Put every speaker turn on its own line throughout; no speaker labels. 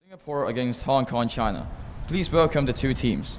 Singapore against Hong Kong, China. Please welcome the two teams.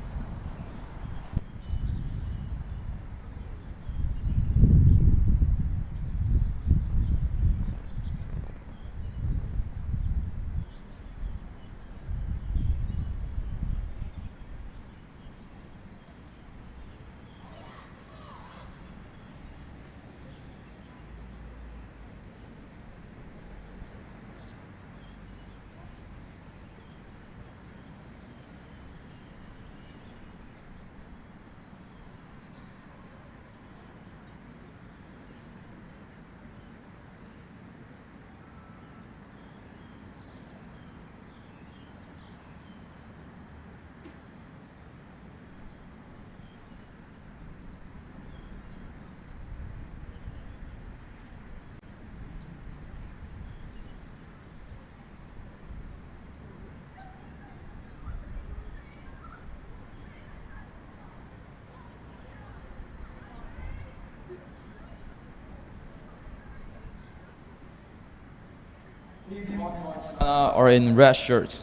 China are in red shirts.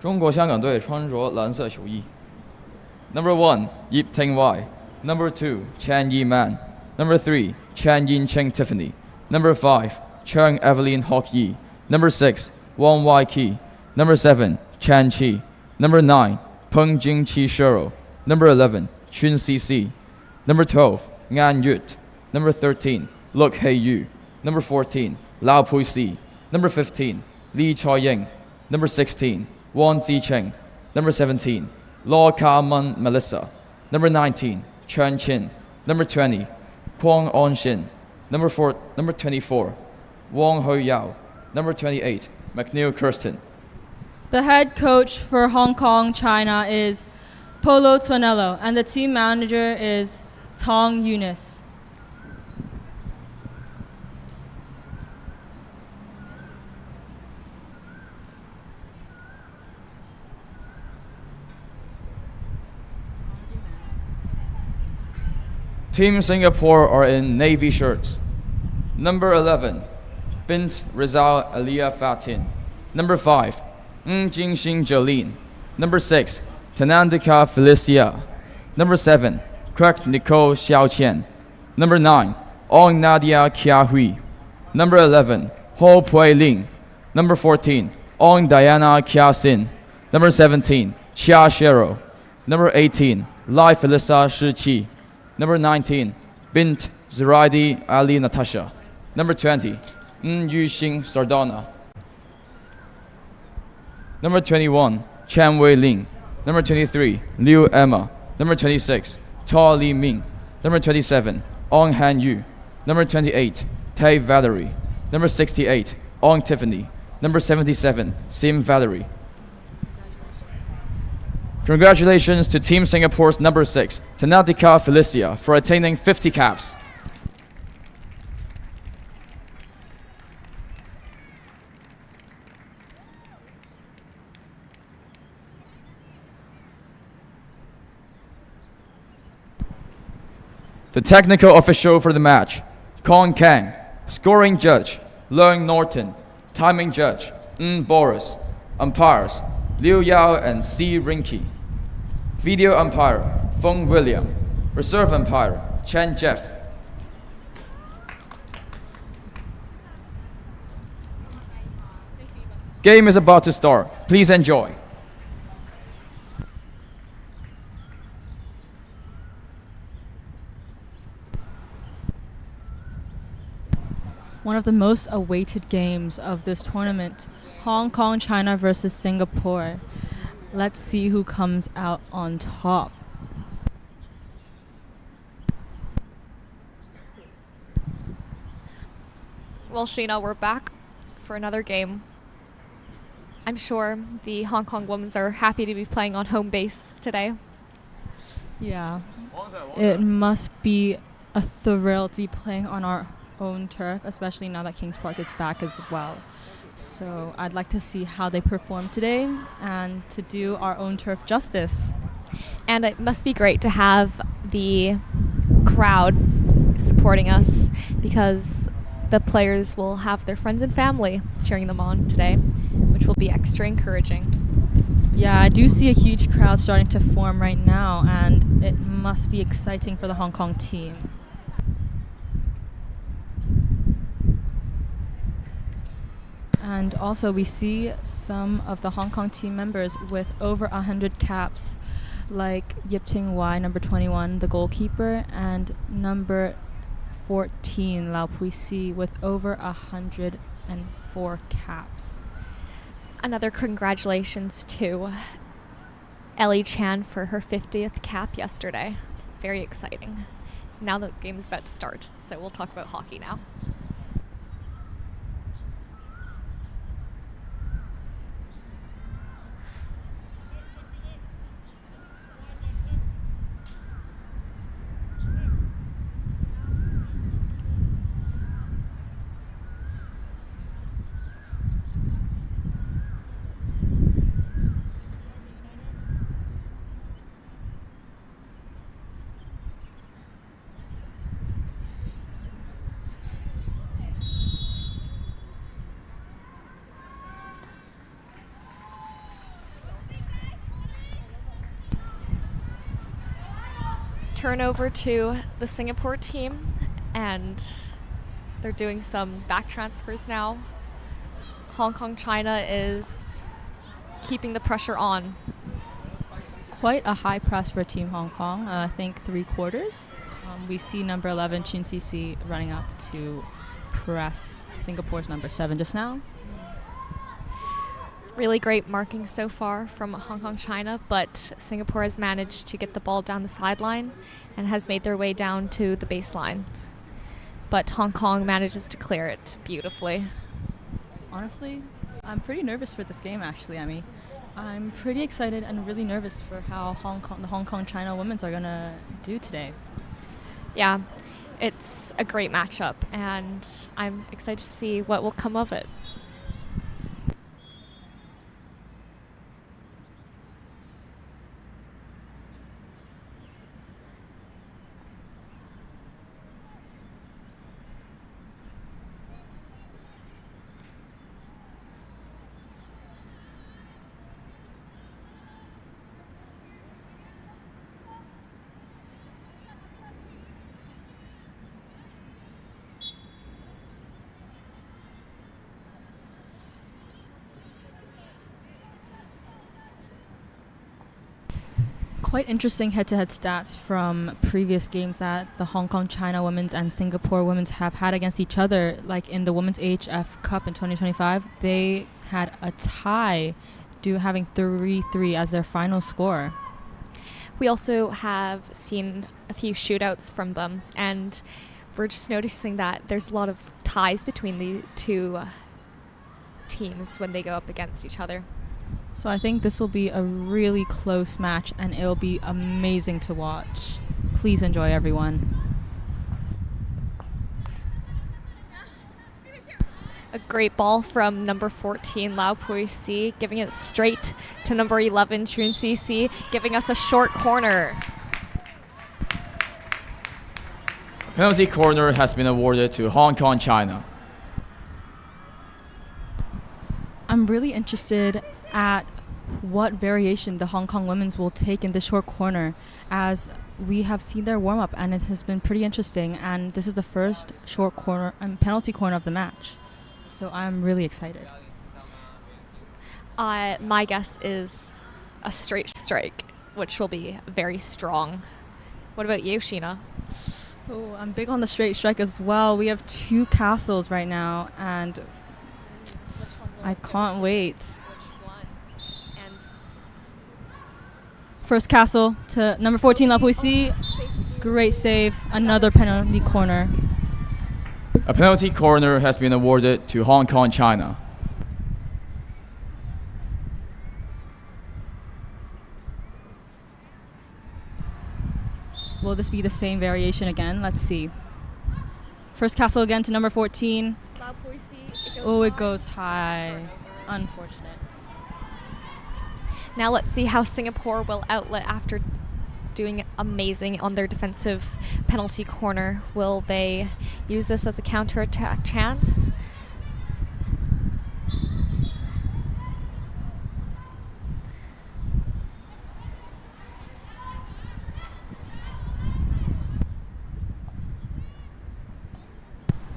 中国香港队穿着蓝色球衣。Number 1, Yip Teng Wai. Number 2, Chan Yi Man. Number 3, Chan Yin Cheng Tiffany. Number 5, Chang Evelyn Hock Yi. Number 6, Wang Wai Ki. Number 7, Chan Chi. Number 9, Peng Jing Chi Shero. Number 11, Chun CC. Number 12, Ngan Yut. Number 13, Luk Hei Yu. Number 14, Lao Pui Si. Number 15, Li Choi Ying. Number 16, Wang Zicheng. Number 17, Law Ka Mun Melissa. Number 19, Chen Chin. Number 20, Kwong On Shin. Number 24, Wong Ho Yao. Number 28, McNeil Kirsten.
The head coach for Hong Kong, China is Polo Tonello, and the team manager is Tong Eunice.
Team Singapore are in navy shirts. Number 11, Bint Rizal Aliyah Fatin. Number 5, Ng Jingxing Jolene. Number 6, Tanandika Felicia. Number 7, Kwek Nicole Xiaoqian. Number 9, Ong Nadia Kia Hui. Number 11, Ho Pui Ling. Number 14, Ong Diana Kia Sin. Number 17, Chia Shero. Number 18, Lai Felisa Shi Qi. Number 19, Bint Zuraidi Ali Natasha. Number 20, Ng Yuxing Sardana. Number 21, Chan Wei Ling. Number 23, Liu Emma. Number 26, Ta Li Ming. Number 27, Ong Han Yu. Number 28, Tay Valerie. Number 68, Ong Tiffany. Number 77, Sim Valerie. Congratulations to Team Singapore's number 6, Tanatika Felicia, for attaining 50 caps. The technical official for the match, Kong Kang. Scoring judge, Leung Norton. Timing judge, Ng Boris. Umpires, Liu Yao and C. Rinky. Video umpire, Feng William. Reserve umpire, Chen Jeff. Game is about to start. Please enjoy.
One of the most awaited games of this tournament, Hong Kong, China versus Singapore. Let's see who comes out on top.
Well, Sheena, we're back for another game. I'm sure the Hong Kong women are happy to be playing on home base today.
Yeah, it must be a thrill to be playing on our own turf, especially now that Kings Park is back as well. So I'd like to see how they perform today and to do our own turf justice.
And it must be great to have the crowd supporting us, because the players will have their friends and family cheering them on today, which will be extra encouraging.
Yeah, I do see a huge crowd starting to form right now, and it must be exciting for the Hong Kong team. And also we see some of the Hong Kong team members with over 100 caps, like Yip Ting Wai, number 21, the goalkeeper, and number 14, Lau Pui Si, with over 104 caps.
Another congratulations to Ellie Chan for her 50th cap yesterday. Very exciting. Now the game is about to start, so we'll talk about hockey now. Turnover to the Singapore team, and they're doing some back transfers now. Hong Kong China is keeping the pressure on.
Quite a high press for Team Hong Kong, I think 3/4. We see number 11, Chun CC, running up to press Singapore's number 7 just now.
Really great marking so far from Hong Kong China, but Singapore has managed to get the ball down the sideline and has made their way down to the baseline. But Hong Kong manages to clear it beautifully.
Honestly, I'm pretty nervous for this game, actually, Emmy. I'm pretty excited and really nervous for how the Hong Kong China women's are going to do today.
Yeah, it's a great matchup, and I'm excited to see what will come of it.
Quite interesting head-to-head stats from previous games that the Hong Kong China women's and Singapore women's have had against each other. Like in the Women's AHF Cup in 2025, they had a tie, having 3-3 as their final score.
We also have seen a few shootouts from them, and we're just noticing that there's a lot of ties between the two teams when they go up against each other.
So I think this will be a really close match, and it'll be amazing to watch. Please enjoy, everyone.
A great ball from number 14, Lau Pui Si, giving it straight to number 11, Chun CC, giving us a short corner.
A penalty corner has been awarded to Hong Kong China.
I'm really interested at what variation the Hong Kong women's will take in this short corner, as we have seen their warm-up and it has been pretty interesting, and this is the first short corner and penalty corner of the match. So I'm really excited.
My guess is a straight strike, which will be very strong. What about you, Sheena?
Oh, I'm big on the straight strike as well. We have 2 castles right now, and I can't wait. First castle to number 14, Lau Pui Si. Great save. Another penalty corner.
A penalty corner has been awarded to Hong Kong China.
Will this be the same variation again? Let's see. First castle again to number 14. Oh, it goes high. Unfortunate.
Now let's see how Singapore will outlet after doing amazing on their defensive penalty corner. Will they use this as a counter-attack chance?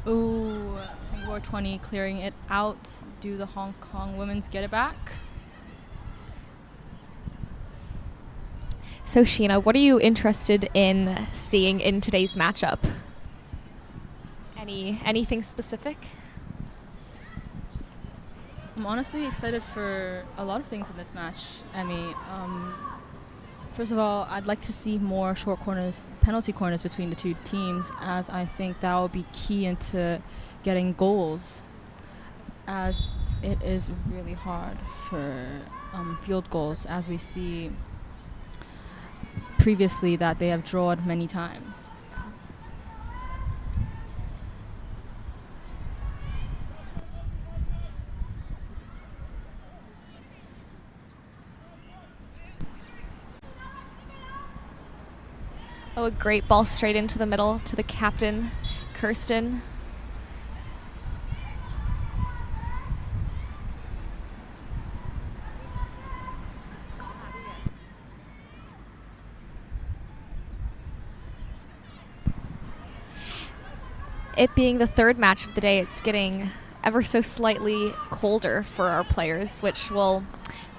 Ooh, Singapore 20 clearing it out. Do the Hong Kong women's get it back?
So Sheena, what are you interested in seeing in today's matchup? Anything specific?
I'm honestly excited for a lot of things in this match, Emmy. First of all, I'd like to see more short corners, penalty corners between the two teams, as I think that will be key into getting goals, as it is really hard for field goals, as we see previously that they have drawn many times.
Oh, a great ball straight into the middle to the captain, Kirsten. It being the third match of the day, it's getting ever so slightly colder for our players, which will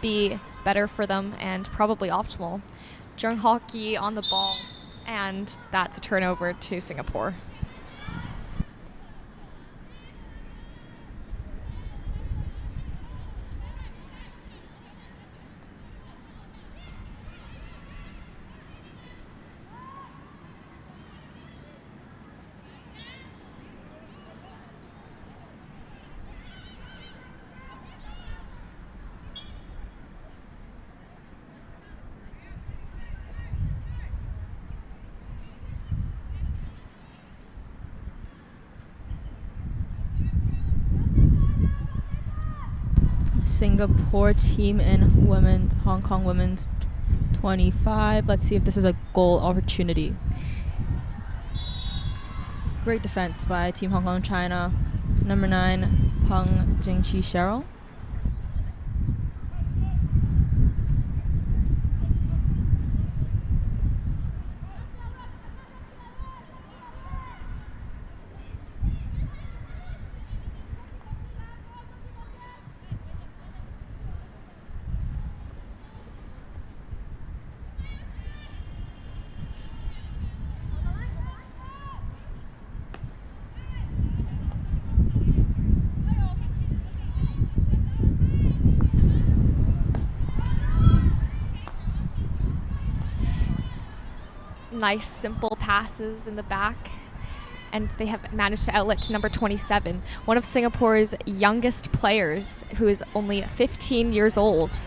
be better for them and probably optimal. Jung Hockey on the ball, and that's a turnover to Singapore.
Singapore team in women's, Hong Kong women's 25. Let's see if this is a goal opportunity. Great defense by Team Hong Kong China. Number 9, Peng Jingqi Cheryl.
Nice, simple passes in the back, and they have managed to outlet to number 27, one of Singapore's youngest players, who is only 15 years old.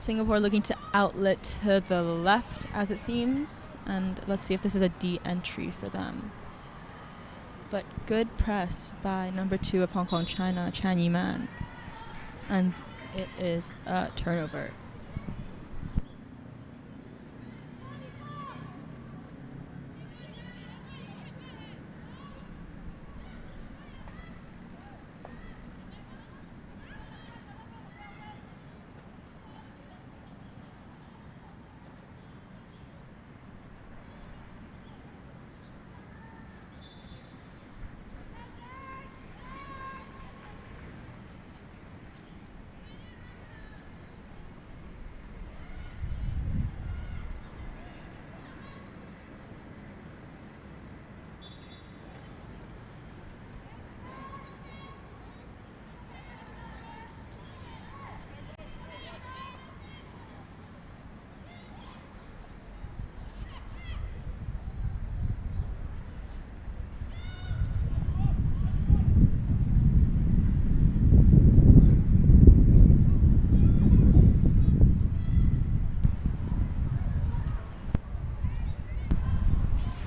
Singapore looking to outlet to the left, as it seems. And let's see if this is a D entry for them. But good press by number 2 of Hong Kong China, Chan Yi-man. And it is a turnover.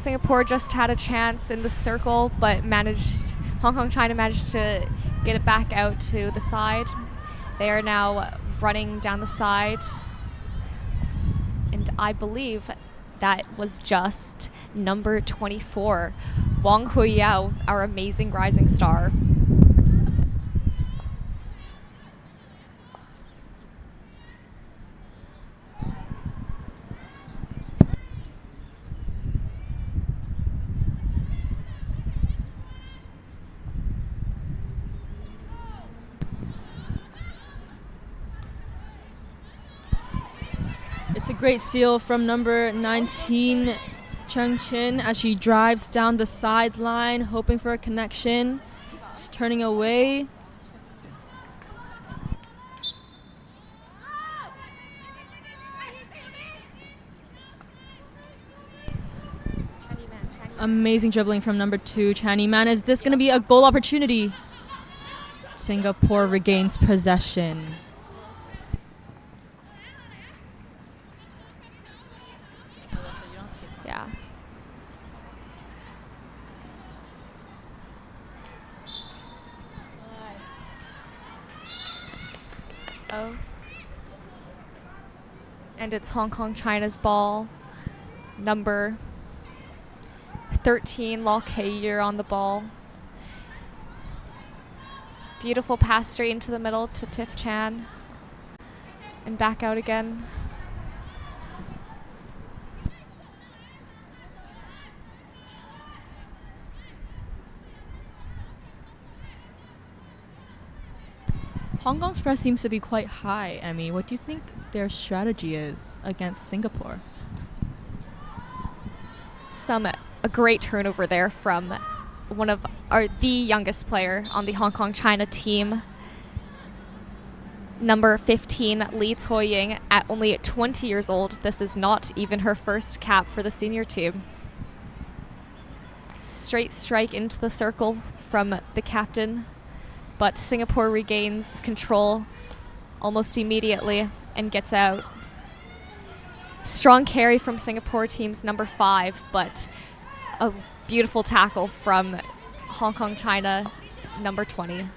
Singapore just had a chance in the circle, but Hong Kong China managed to get it back out to the side. They are now running down the side. And I believe that was just number 24, Wang Huiyao, our amazing rising star.
It's a great steal from number 19, Cheng Chin, as she drives down the sideline, hoping for a connection. She's turning away. Amazing dribbling from number 2, Channy Man. Is this going to be a goal opportunity? Singapore regains possession.
Yeah. Oh. And it's Hong Kong China's ball. Number 13, Lau Kei on the ball. Beautiful pass straight into the middle to Tiff Chan. And back out again.
Hong Kong's press seems to be quite high, Emmy. What do you think their strategy is against Singapore?
A great turnover there from the youngest player on the Hong Kong China team. Number 15, Li Toying, at only 20 years old. This is not even her first cap for the senior team. Straight strike into the circle from the captain, but Singapore regains control almost immediately and gets out. Strong carry from Singapore team's number 5, but a beautiful tackle from Hong Kong China number 20.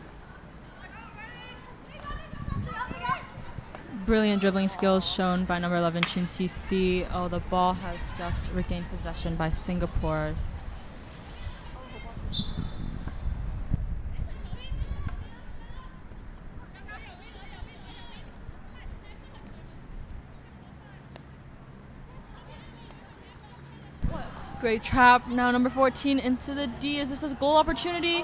Brilliant dribbling skills shown by number 11, Chun CC. Oh, the ball has just regained possession by Singapore. Great trap. Now number 14 into the D. Is this a goal opportunity?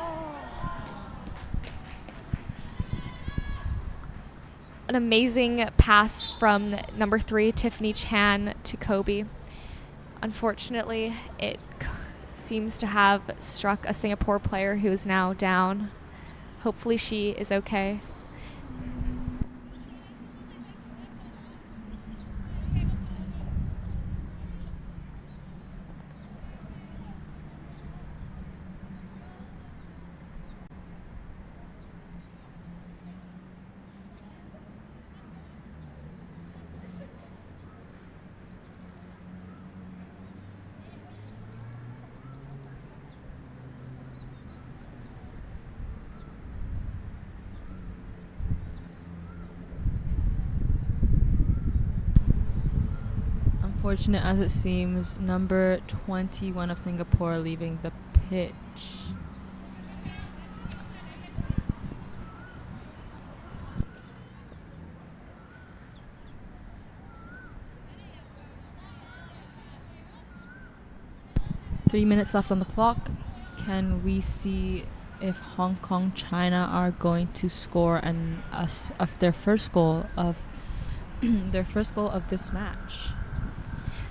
An amazing pass from number 3, Tiffany Chan, to Kobe. Unfortunately, it seems to have struck a Singapore player who is now down. Hopefully she is okay.
Unfortunate as it seems, number 21 of Singapore leaving the pitch. Three minutes left on the clock. Can we see if Hong Kong China are going to score their first goal of this match?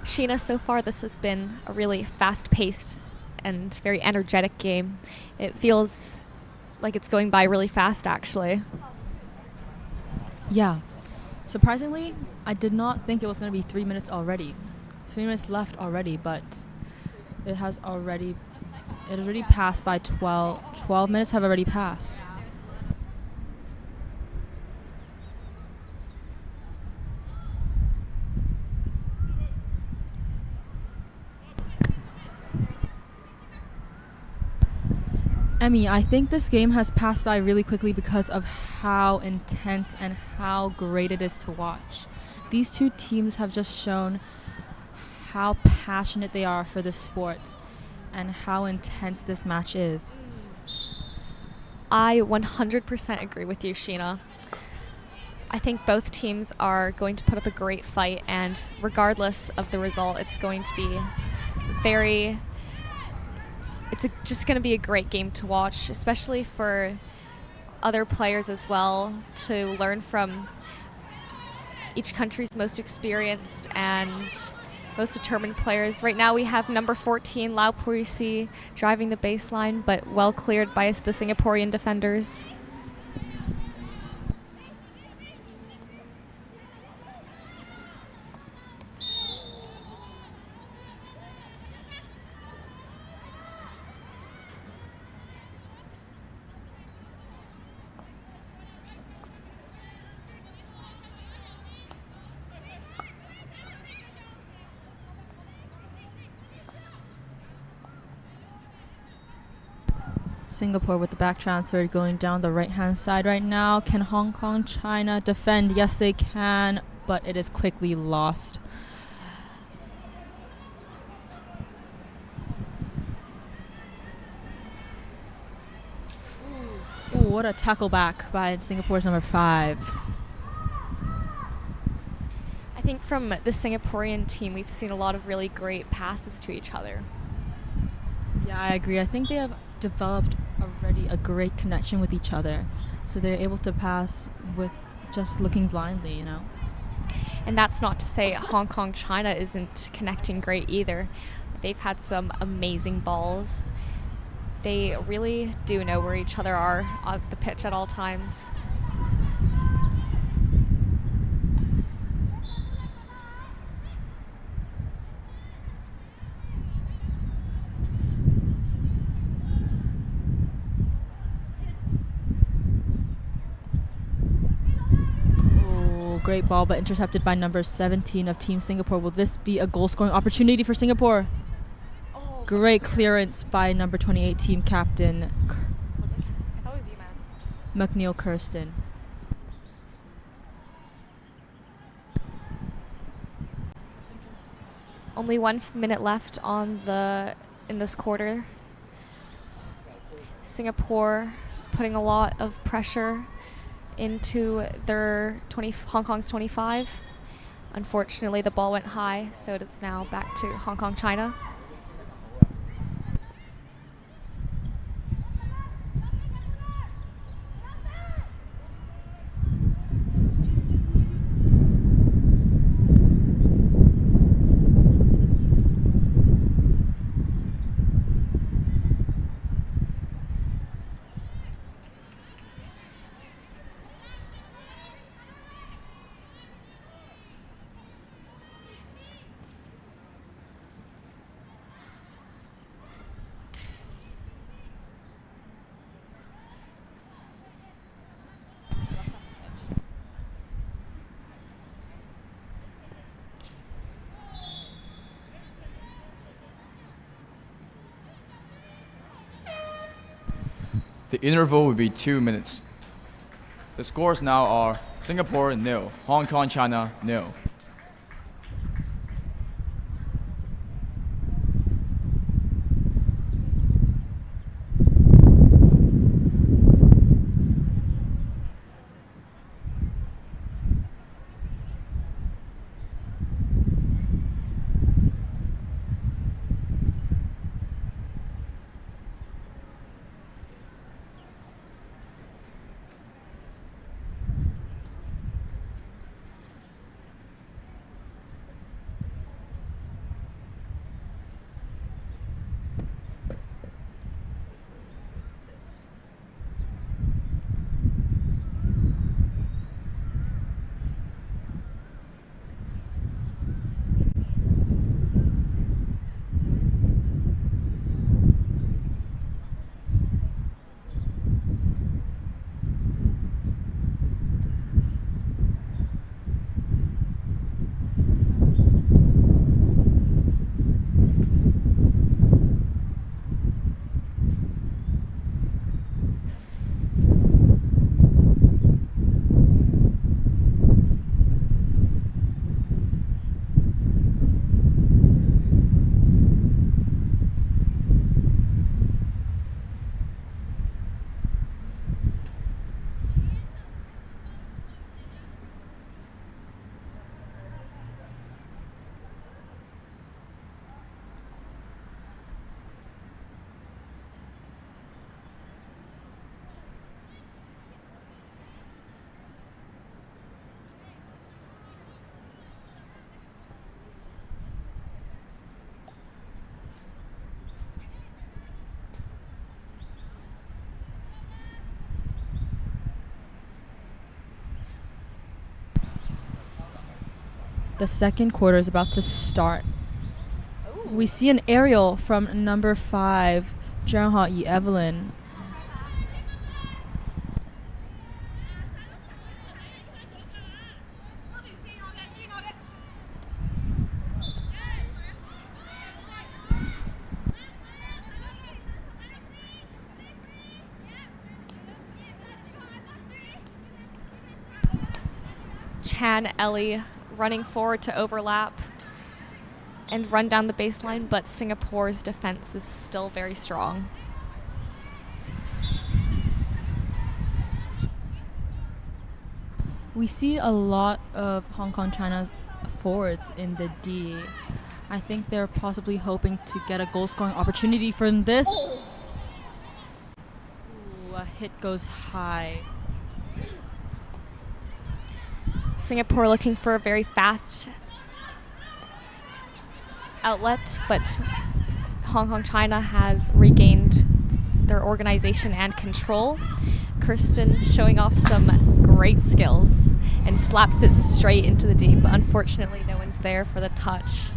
Sheena, so far this has been a really fast-paced and very energetic game. It feels like it's going by really fast, actually.
Yeah. Surprisingly, I did not think it was going to be 3 minutes already. 3 minutes left already, but it has already passed by 12. 12 minutes have already passed. Emmy, I think this game has passed by really quickly because of how intense and how great it is to watch. These two teams have just shown how passionate they are for this sport and how intense this match is.
I 100% agree with you, Sheena. I think both teams are going to put up a great fight, and regardless of the result, it's going to be just going to be a great game to watch, especially for other players as well, to learn from each country's most experienced and most determined players. Right now we have number 14, Lau Puisi, driving the baseline, but well cleared by the Singaporean defenders.
Singapore with the back transfer going down the right-hand side right now. Can Hong Kong, China defend? Yes, they can, but it is quickly lost. Ooh, what a tackle back by Singapore's number 5.
I think from the Singaporean team, we've seen a lot of really great passes to each other.
Yeah, I agree. I think they have developed already a great connection with each other, so they're able to pass with just looking blindly, you know.
And that's not to say Hong Kong, China isn't connecting great either. They've had some amazing balls. They really do know where each other are on the pitch at all times.
Great ball, but intercepted by number 17 of Team Singapore. Will this be a goal-scoring opportunity for Singapore?
Oh,
great clearance by number 28 team captain
I thought it was you, man.
McNeil Kirsten.
Only 1 minute left in this quarter. Singapore putting a lot of pressure into their Hong Kong's 25. Unfortunately, the ball went high, so it is now back to Hong Kong, China.
The interval will be 2 minutes. The scores now are Singapore 0, Hong Kong, China 0.
The second quarter is about to start. We see an aerial from number 5, Zhenghaoyi Evelyn.
Chan Ellie running forward to overlap and run down the baseline, but Singapore's defense is still very strong.
We see a lot of Hong Kong China's forwards in the D. I think they're possibly hoping to get a goal scoring opportunity from this. Ooh, a hit goes high.
Singapore looking for a very fast outlet, but Hong Kong China has regained their organization and control. Kirsten showing off some great skills and slaps it straight into the deep, but unfortunately no one's there for the touch.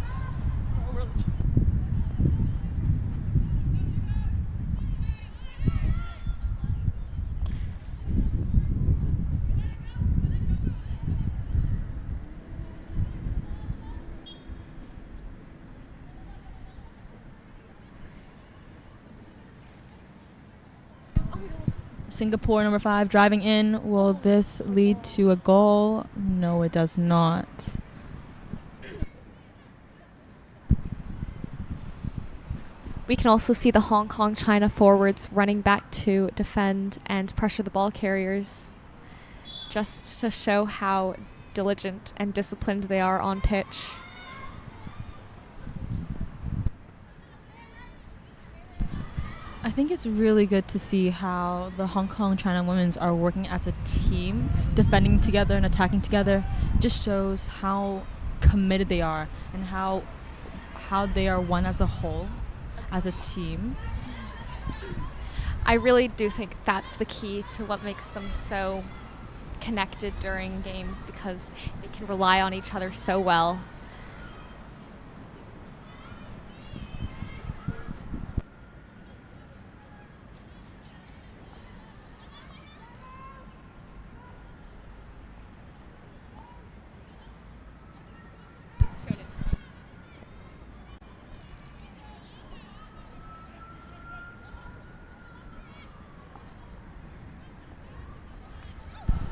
Singapore, number 5, driving in. Will this lead to a goal? No, it does not.
We can also see the Hong Kong China forwards running back to defend and pressure the ball carriers, just to show how diligent and disciplined they are on pitch.
I think it's really good to see how the Hong Kong China women's are working as a team, defending together and attacking together. Just shows how committed they are and how they are one as a whole, as a team.
I really do think that's the key to what makes them so connected during games, because they can rely on each other so well.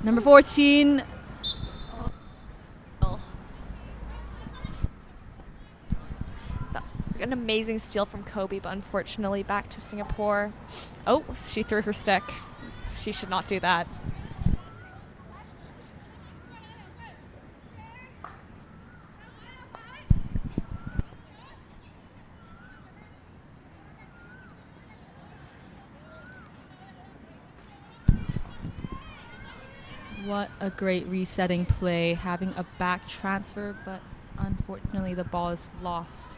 Number 14.
An amazing steal from Kobe, but unfortunately back to Singapore. Oh, she threw her stick. She should not do that.
What a great resetting play, having a back transfer, but unfortunately the ball is lost.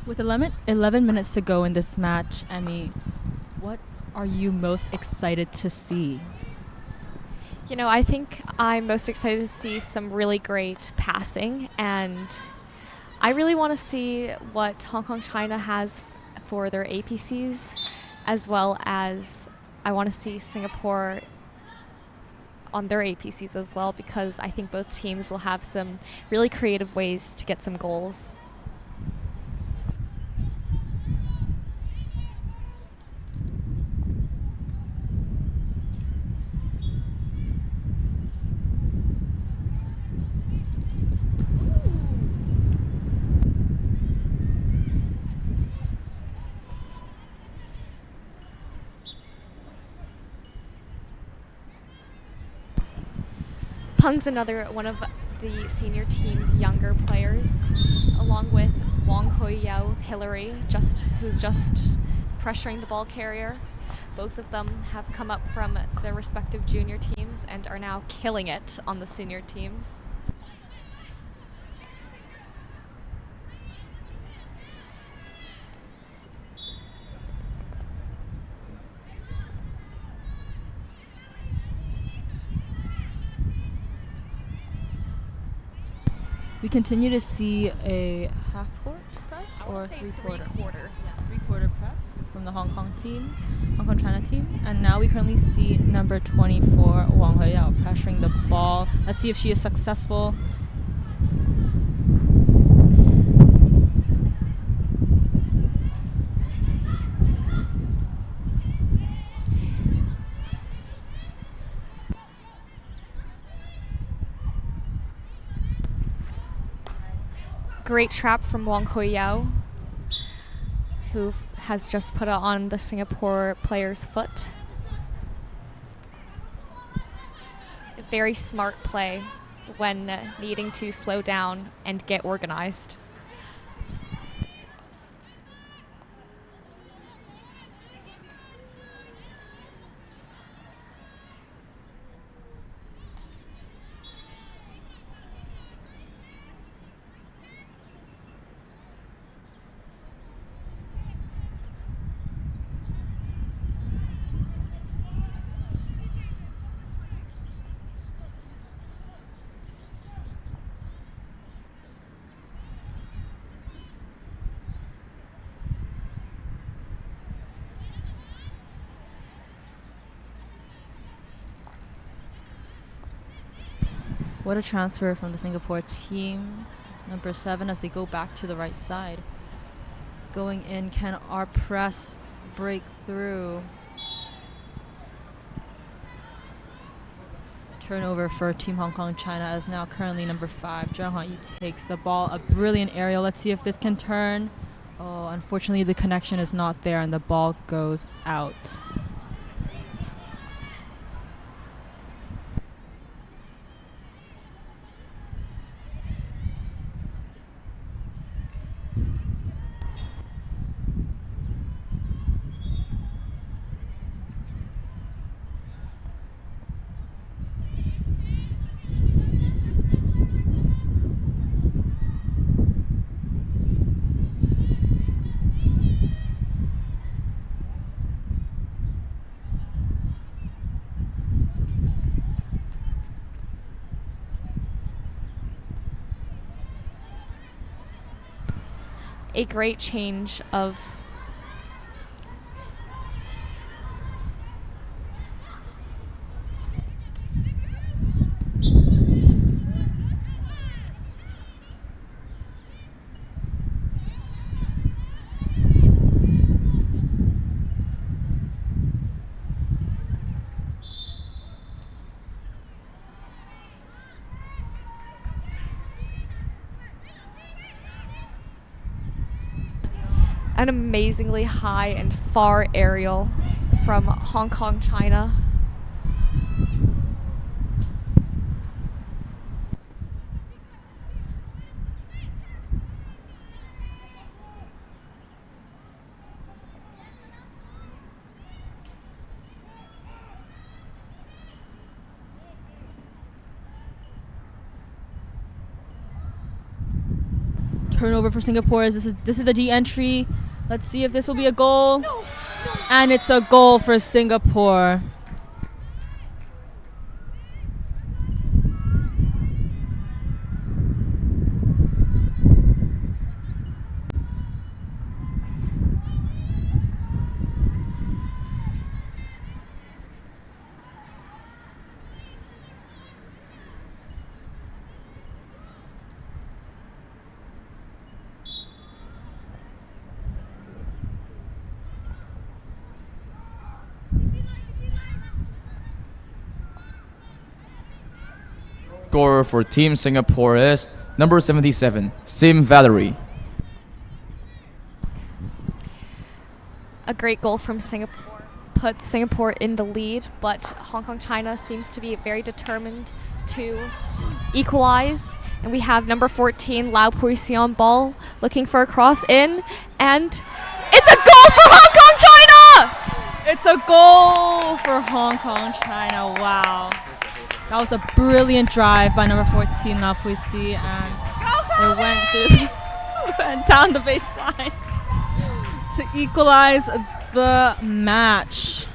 With 11 minutes to go in this match, Emmy, what are you most excited to see?
You know, I think I'm most excited to see some really great passing, and I really want to see what Hong Kong China has for their APCs, as well as I want to see Singapore on their APCs as well, because I think both teams will have some really creative ways to get some goals. Peng's another one of the senior team's younger players, along with Wong Hui Yao Hillary, who's just pressuring the ball carrier. Both of them have come up from their respective junior teams and are now killing it on the senior teams.
We continue to see a half court press or three-quarter. Three-quarter press from the Hong Kong China team. And now we currently see number 24, Wang Huiyao, pressuring the ball. Let's see if she is successful.
Great trap from Wang Huiyao, who has just put it on the Singapore player's foot. A very smart play when needing to slow down and get organized.
What a transfer from the Singapore team. Number 7 as they go back to the right side. Going in, can our press break through? Turnover for Team Hong Kong China as now currently number 5. Zhang Huayi takes the ball. A brilliant aerial. Let's see if this can turn. Oh, unfortunately the connection is not there and the ball goes out.
A great change of an amazingly high and far aerial from Hong Kong, China.
Turnover for Singapore. This is a D entry. Let's see if this will be a goal. No. And it's a goal for Singapore.
Scorer for Team Singapore is number 77, Sim Valerie.
A great goal from Singapore puts Singapore in the lead, but Hong Kong China seems to be very determined to equalize. And we have number 14, Lau Puixian ball, looking for a cross in, and it's a goal for Hong Kong China!
It's a goal for Hong Kong China. Wow. That was a brilliant drive by number 14, Lau Puixi, and they went through went down the baseline to equalize the match.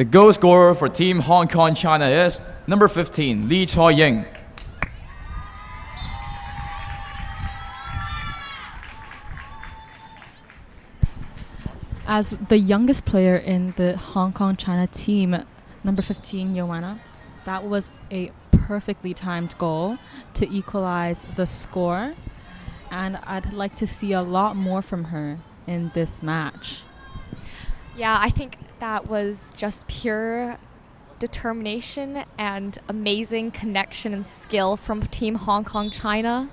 The goal scorer for Team Hong Kong China is number 15, Lee Choi-ying.
As the youngest player in the Hong Kong China team, number 15, Joanna, that was a perfectly timed goal to equalize the score. And I'd like to see a lot more from her in this match.
Yeah, I think that was just pure determination and amazing connection and skill from Team Hong Kong China.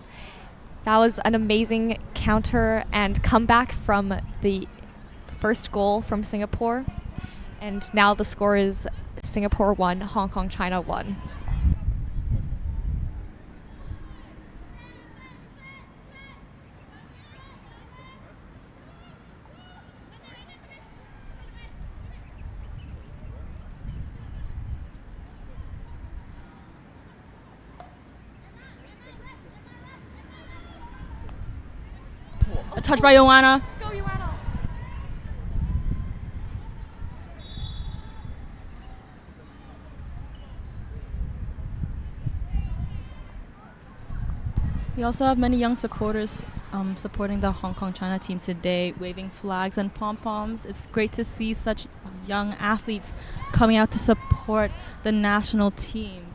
That was an amazing counter and comeback from the first goal from Singapore. And now the score is Singapore 1, Hong Kong China 1.
A touch by Joanna.
Go, Joanna!
We also have many young supporters supporting the Hong Kong China team today, waving flags and pom-poms. It's great to see such young athletes coming out to support the national team.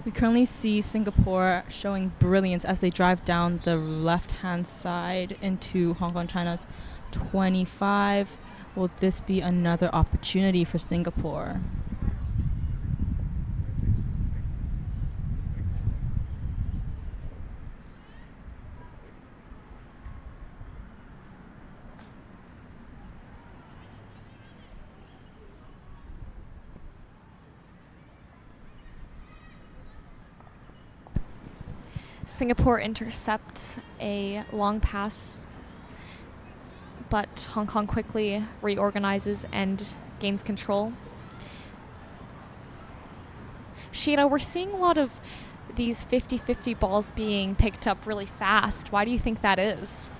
We currently see Singapore showing brilliance as they drive down the left-hand side into Hong Kong China's 25. Will this be another opportunity for Singapore?
Singapore intercepts a long pass, but Hong Kong quickly reorganizes and gains control. Sheena, we're seeing a lot of these 50-50 balls being picked up really fast. Why do you think that is?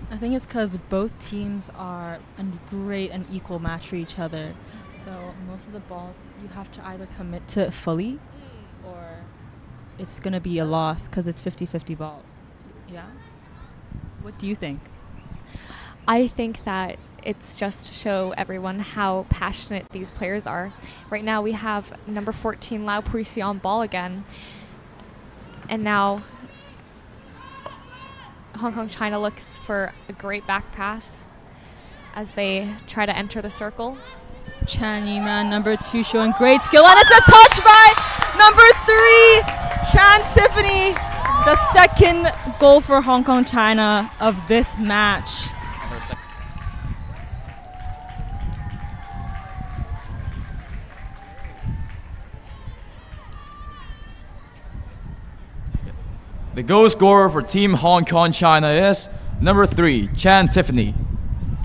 I think it's because both teams are a great and equal match for each other. So most of the balls you have to either commit to fully or it's going to be a loss because it's 50-50 balls. Yeah? What do you think?
I think that it's just to show everyone how passionate these players are. Right now we have number 14, Lau Puisi on ball again. And now Hong Kong China looks for a great back pass as they try to enter the circle.
Chan Yi-man, number 2, showing great skill, and it's a touch by number 3, Chan Tiffany. The second goal for Hong Kong China of this match.
The goal scorer for Team Hong Kong China is number 3, Chan Tiffany.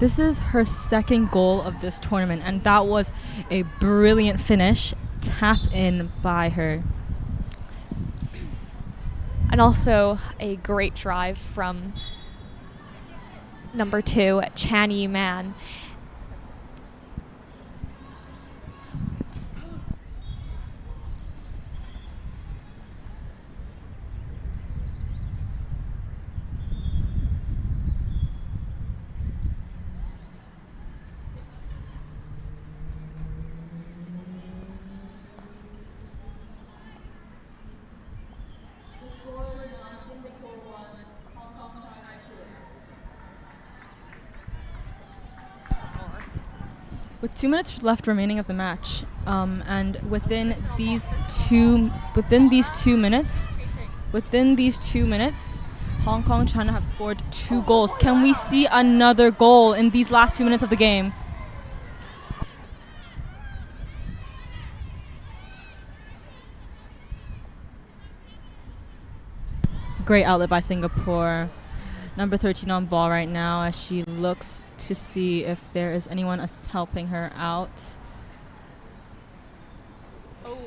This is her second goal of this tournament, and that was a brilliant finish, tap in by her.
And also a great drive from number 2, Chan Yi-man.
With 2 minutes left remaining of the match, and within these two minutes, Hong Kong China have scored 2 goals. Can we see another goal in these last 2 minutes of the game? Great outlet by Singapore. Number 13 on ball right now as she looks to see if there is anyone helping her out.
Oh.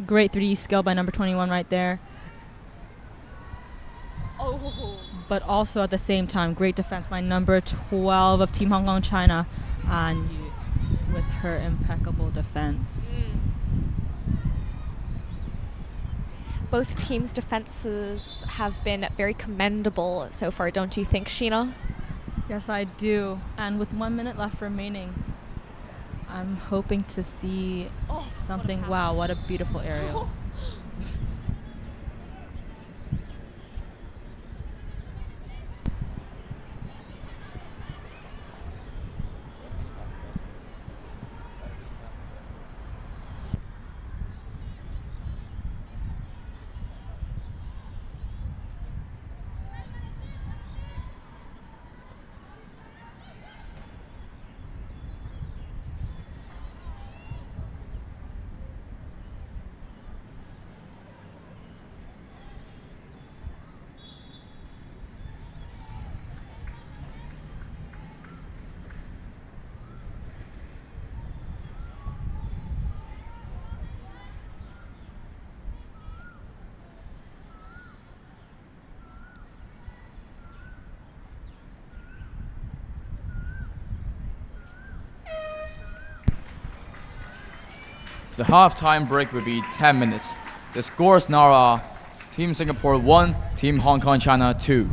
Great 3D skill by number 21 right there.
Oh.
But also at the same time, great defense by number 12 of Team Hong Kong China, and with her impeccable defense.
Both teams' defenses have been very commendable so far, don't you think, Sheena?
Yes, I do. And with 1 minute left remaining, I'm hoping to see something.
What a pass.
Wow, what a beautiful aerial.
The half-time break will be 10 minutes. The scores now are Team Singapore 1, Team Hong Kong China 2.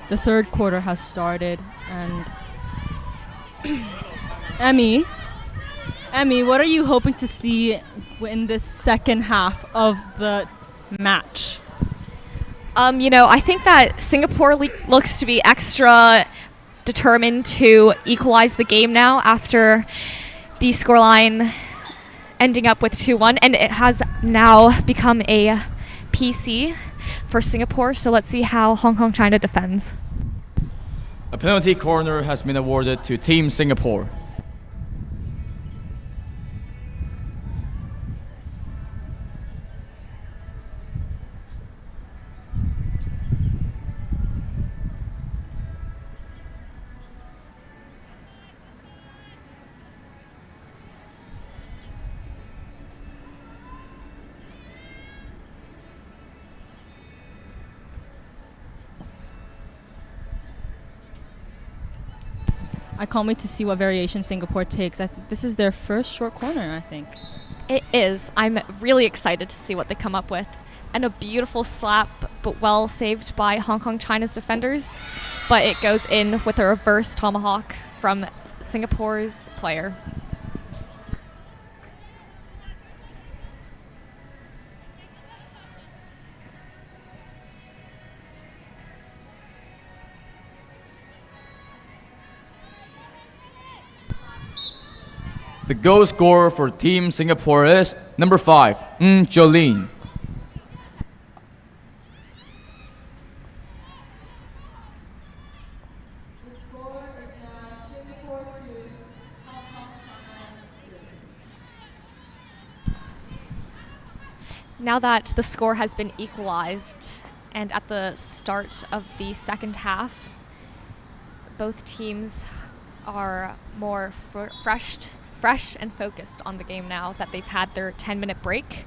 The third quarter has started, and Emmy, what are you hoping to see in this second half of the match?
I think that Singapore looks to be extra determined to equalize the game now after the scoreline ending up with 2-1, and it has now become a PC for Singapore, so let's see how Hong Kong China defends.
A penalty corner has been awarded to Team Singapore.
I can't wait to see what variation Singapore takes. This is their first short corner, I think.
It is. I'm really excited to see what they come up with. And a beautiful slap, but well saved by Hong Kong China's defenders. But it goes in with a reverse tomahawk from Singapore's player.
The goal scorer for Team Singapore is number 5, Jolene.
Now that the score has been equalized, and at the start of the second half, both teams are more fresh and focused on the game now that they've had their 10-minute break.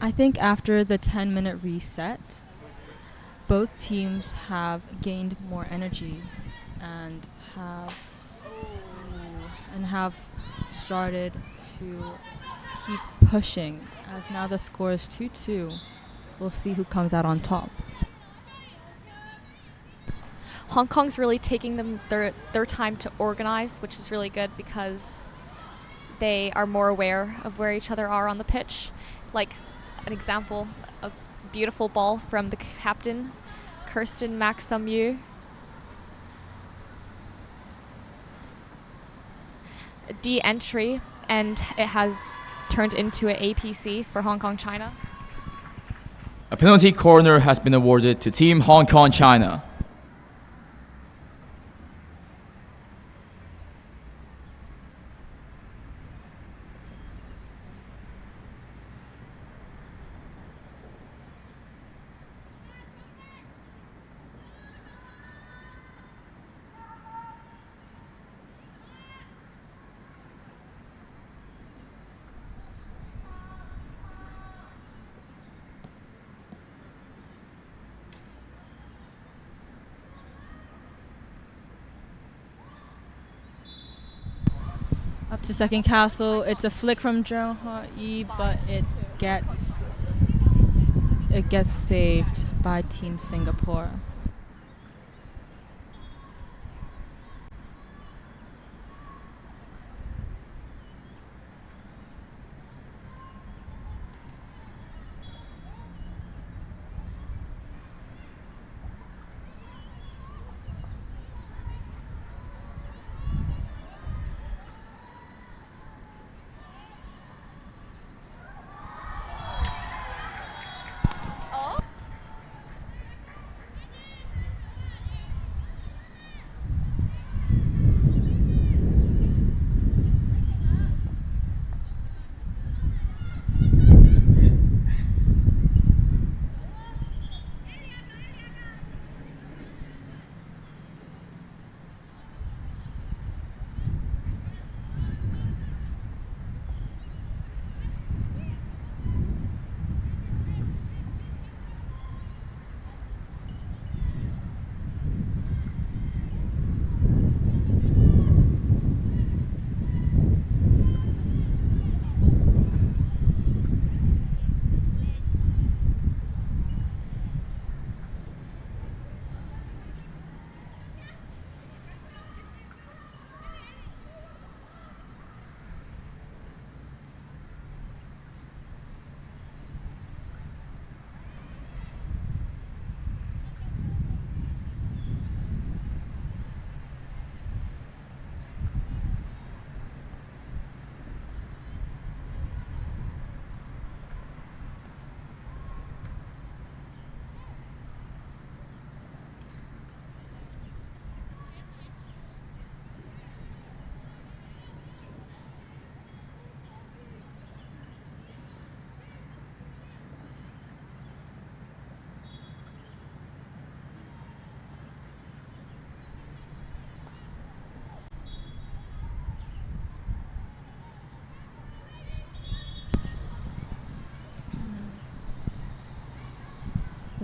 I think after the 10-minute reset, both teams have gained more energy and have started to keep pushing. As now the score is 2-2, we'll see who comes out on top.
Hong Kong's really taking their time to organize, which is really good because they are more aware of where each other are on the pitch. Like an example, a beautiful ball from the captain, Kirsten Maxum-Yu. De-entry, and it has turned into an APC for Hong Kong China.
A penalty corner has been awarded to Team Hong Kong China.
Up to second castle. It's a flick from Zheng Ha-yi, but it gets saved by Team Singapore.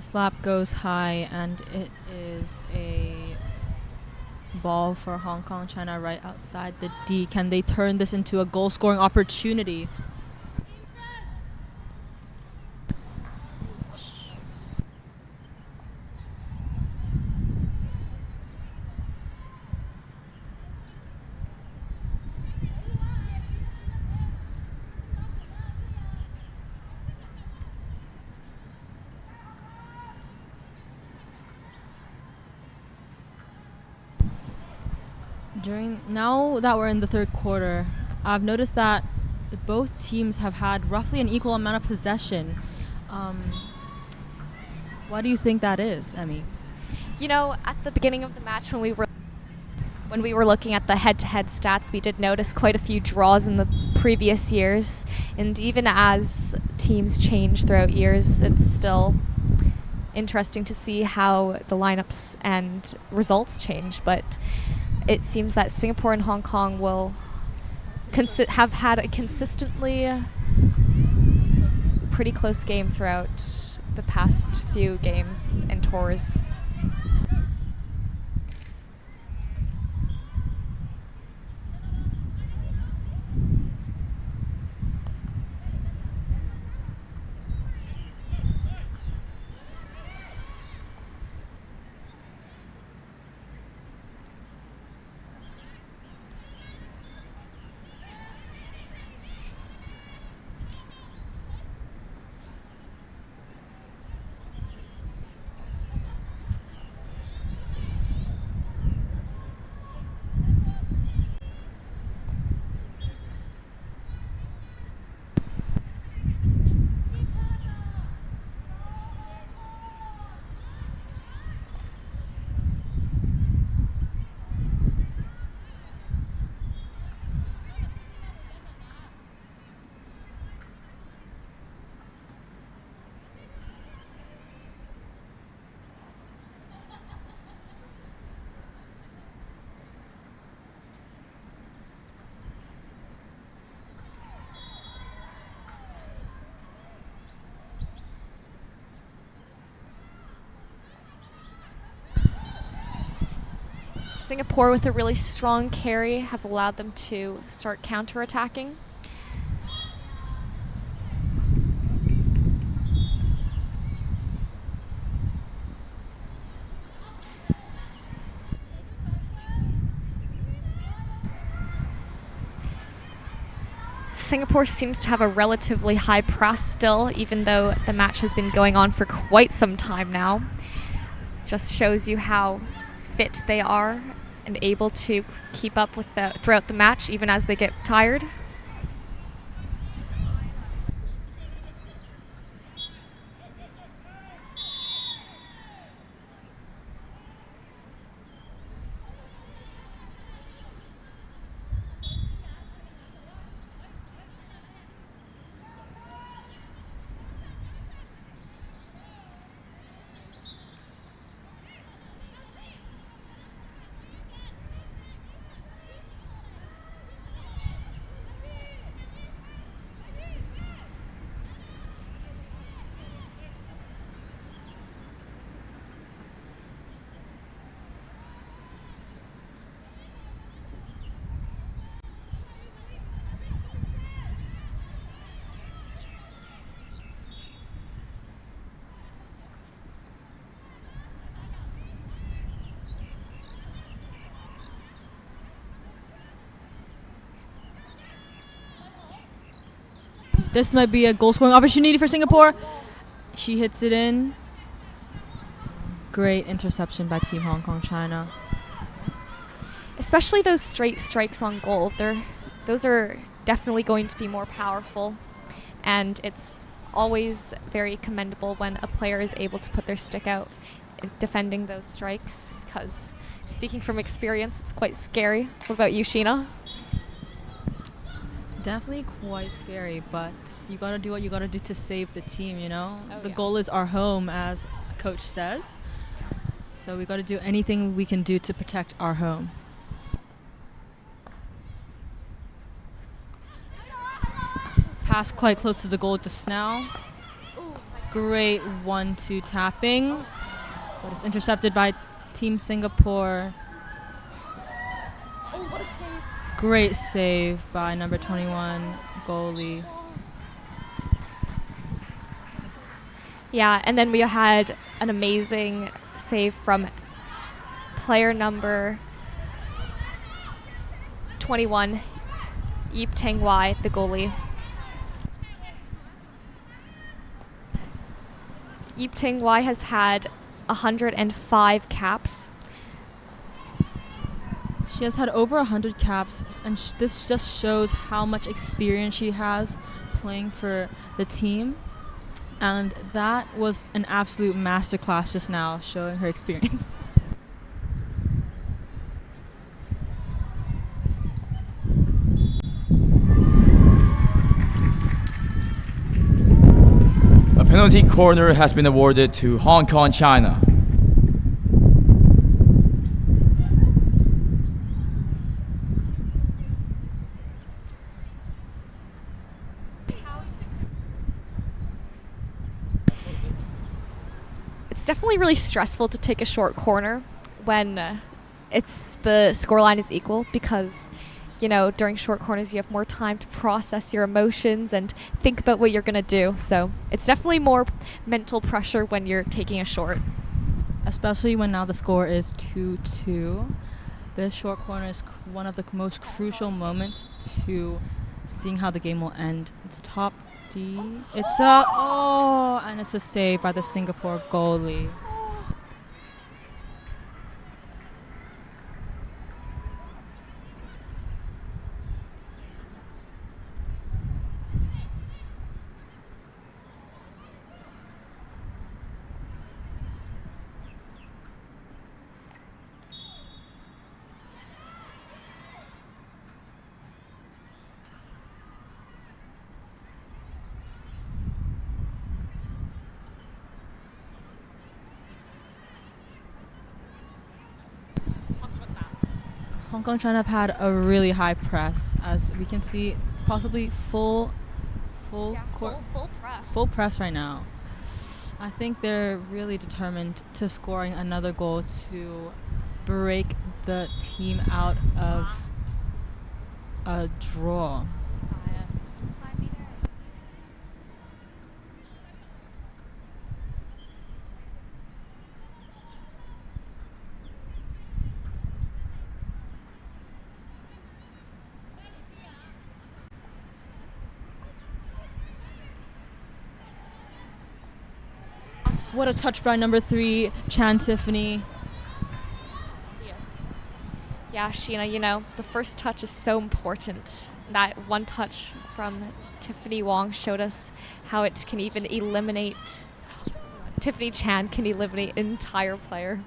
The slap goes high, and it is a ball for Hong Kong. China right outside the D. Can they turn this into a goal-scoring opportunity? Now that we're in the third quarter, I've noticed that both teams have had roughly an equal amount of possession. Why do you think that is, Emmy?
You know, at the beginning of the match when we were looking at the head-to-head stats, we did notice quite a few draws in the previous years. And even as teams change throughout years, it's still interesting to see how the lineups and results change. But it seems that Singapore and Hong Kong will have had a consistently pretty close game throughout the past few games and tours. Singapore, with a really strong carry, have allowed them to start counter-attacking. Singapore seems to have a relatively high press still, even though the match has been going on for quite some time now. Just shows you how fit they are and able to keep up with throughout the match, even as they get tired.
This might be a goal-scoring opportunity for Singapore. She hits it in. Great interception by Team Hong Kong China.
Especially those straight strikes on goal. Those are definitely going to be more powerful. And it's always very commendable when a player is able to put their stick out defending those strikes, because speaking from experience, it's quite scary. What about you, Sheena?
Definitely quite scary, but you gotta do what you gotta do to save the team, you know?
Oh,
the
yeah.
goal is our home, as coach says. So we gotta do anything we can do to protect our home. Pass quite close to the goal just now.
Ooh, my
Great 1-2 tapping, but it's intercepted by Team Singapore.
Oh, what a save.
Great save by number 21 goalie.
Yeah, and then we had an amazing save from player number 21, Yip Tang Wai, the goalie. Yip Tang Wai has had 105 caps.
She has had over 100 caps, and this just shows how much experience she has playing for the team. And that was an absolute masterclass just now, showing her experience.
A penalty corner has been awarded to Hong Kong, China.
It's definitely really stressful to take a short corner when it's the scoreline is equal because, you know, during short corners you have more time to process your emotions and think about what you're going to do. So it's definitely more mental pressure when you're taking a short.
Especially when now the score is 2-2. This short corner is one of the most crucial moments to seeing how the game will end. It's top D. It's and it's a save by the Singapore goalie. Hong Kong China have had a really high press, as we can see, possibly full press right now. I think they're really determined to scoring another goal to break the team out of a draw. What a touch by number 3, Chan Tiffany.
Yeah, Sheena, you know, the first touch is so important. That one touch from Tiffany Wong showed us how it can even eliminate, Tiffany Chan can eliminate an entire player.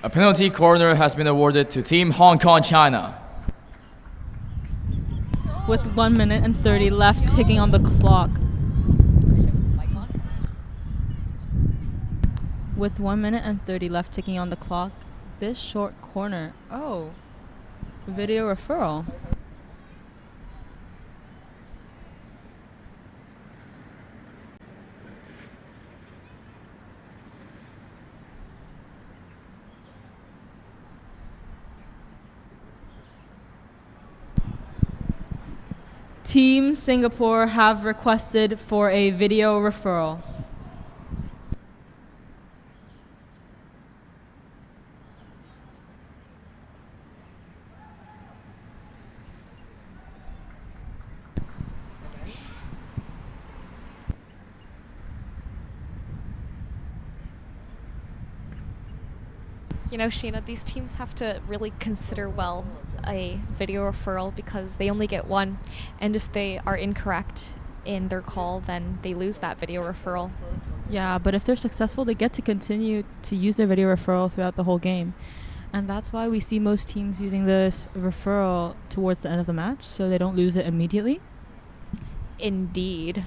A penalty corner has been awarded to Team Hong Kong, China.
With 1 minute and 30 left ticking on the clock. With 1 minute and 30 left ticking on the clock, this short corner, video referral. Team Singapore have requested for a video referral.
You know, Sheena, these teams have to really consider well a video referral because they only get one, and if they are incorrect in their call, then they lose that video referral.
Yeah, but if they're successful, they get to continue to use their video referral throughout the whole game. And that's why we see most teams using this referral towards the end of the match, so they don't lose it immediately.
Indeed.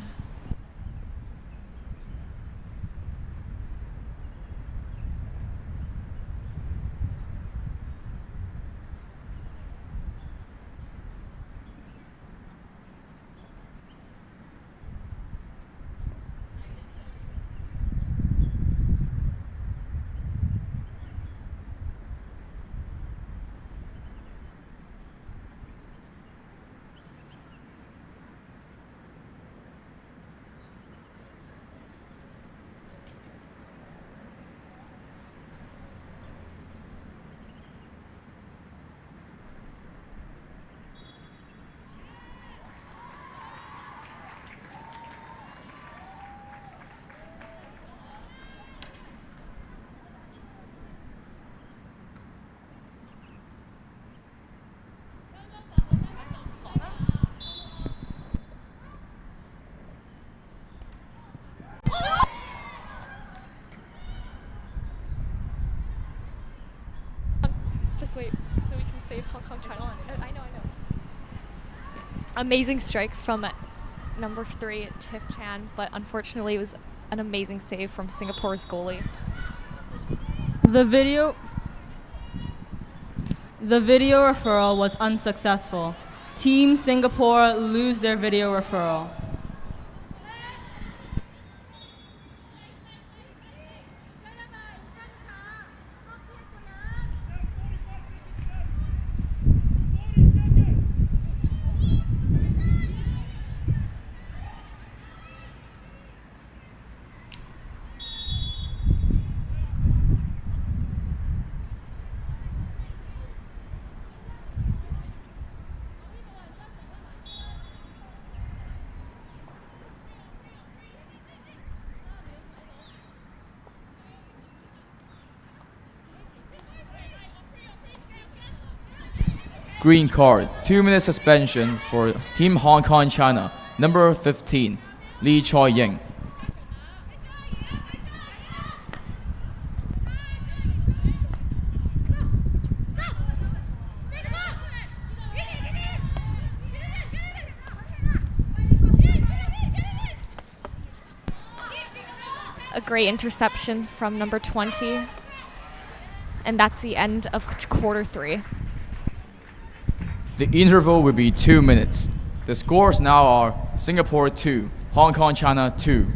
Just wait, so we can save Hong Kong China. I know. Amazing strike from number 3, Tiff Chan, but unfortunately it was an amazing save from Singapore's goalie.
The video referral was unsuccessful. Team Singapore lose their video referral.
Green card, 2-minute suspension for Team Hong Kong China, number 15, Lee Choi Ying.
A great interception from number 20, and that's the end of quarter 3.
The interval will be 2 minutes. The scores now are Singapore 2, Hong Kong China 2.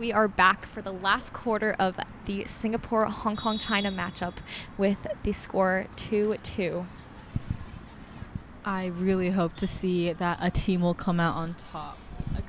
we are back for the last quarter of the Singapore-Hong Kong-China matchup with the score 2-2.
I really hope to see that a team will come out on top.
Agreed.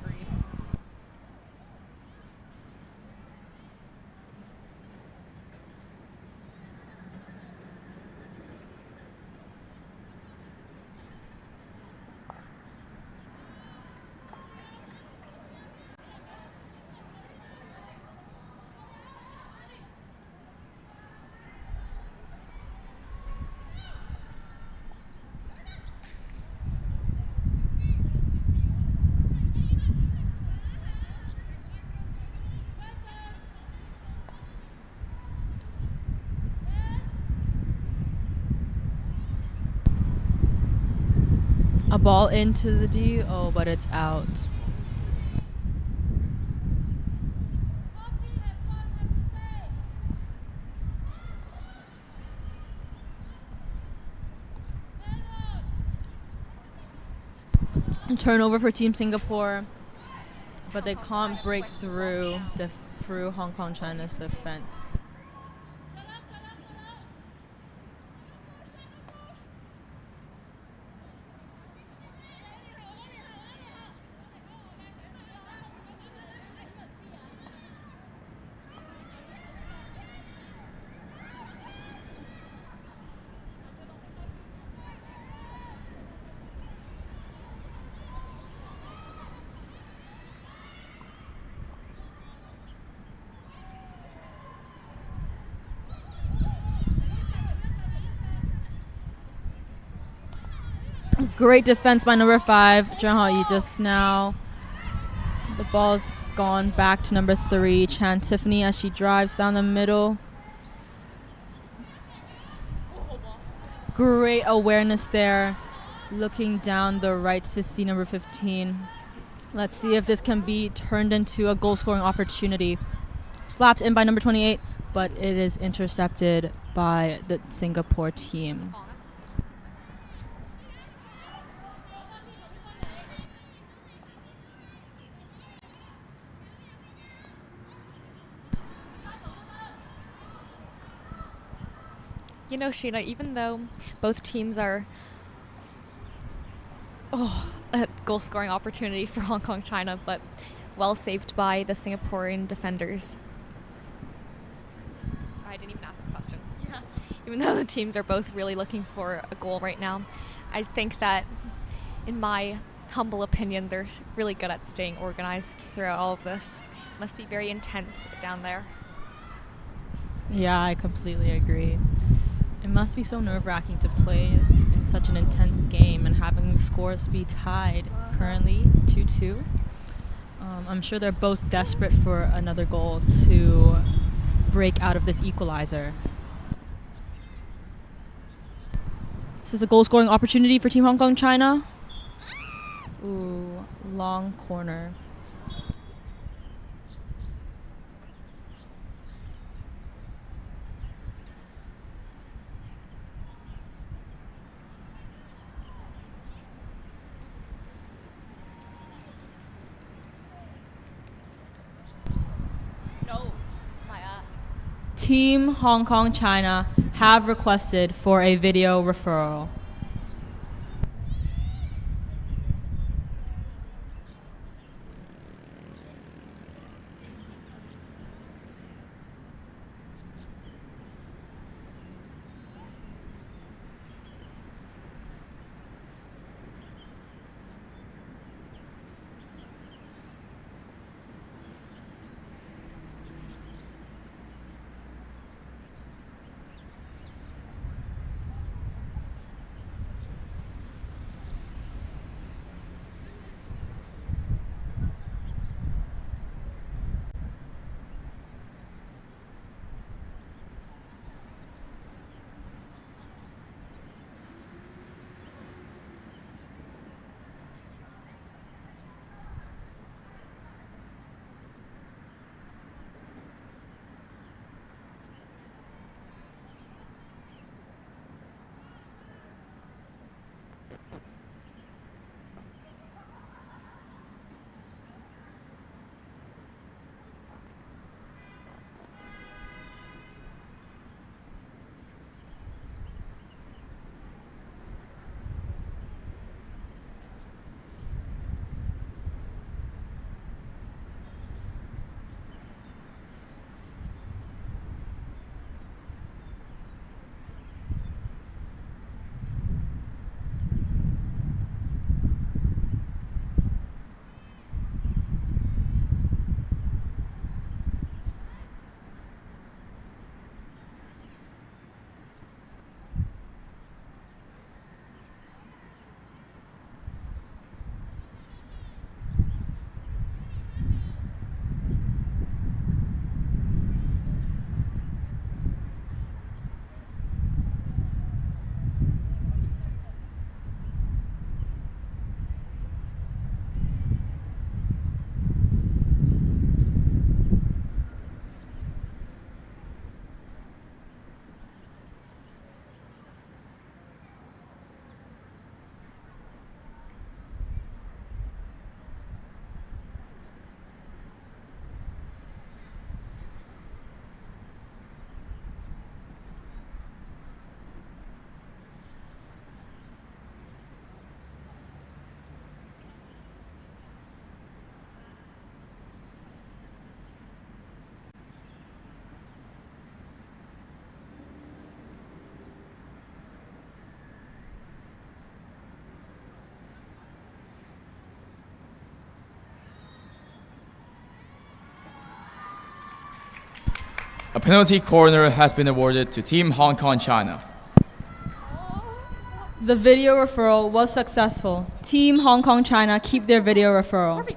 A ball into the D. Oh, but it's out. Turnover for Team Singapore, but they can't break through Hong Kong China's defense. Great defense by number 5, Zheng Haoyi just now. The ball's gone back to number 3, Chan Tiffany, as she drives down the middle. Great awareness there. Looking down the right to see number 15. Let's see if this can be turned into a goal-scoring opportunity. Slapped in by number 28, but it is intercepted by the Singapore team.
You know, Sheena, even though both teams are a goal-scoring opportunity for Hong Kong China, but well saved by the Singaporean defenders. I didn't even ask the question.
Yeah.
Even though the teams are both really looking for a goal right now, I think that, in my humble opinion, they're really good at staying organized throughout all of this. It must be very intense down there.
Yeah, I completely agree. It must be so nerve-wracking to play in such an intense game and having the scores be tied currently 2-2. I'm sure they're both desperate for another goal to break out of this equalizer. This is a goal-scoring opportunity for Team Hong Kong China. Ooh, long corner. Team Hong Kong China have requested for a video referral.
A penalty corner has been awarded to Team Hong Kong China.
The video referral was successful. Team Hong Kong China keep their video referral.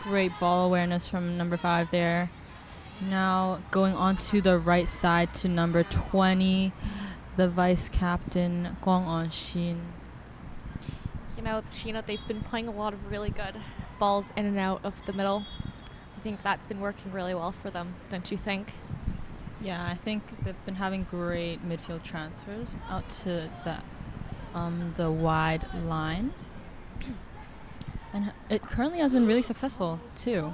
Great ball awareness from number 5 there. Now going on to the right side to number 20, the vice captain, Guang On-shin.
They've been playing a lot of really good balls in and out of the middle. I think that's been working really well for them, don't you think?
Yeah, I think they've been having great midfield transfers out to the wide line. And it currently has been really successful, too.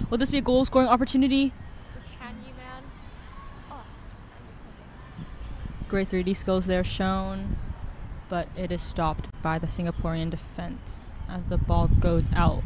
Will this be a goal-scoring opportunity? Great 3D skills there shown, but it is stopped by the Singaporean defense as the ball goes out.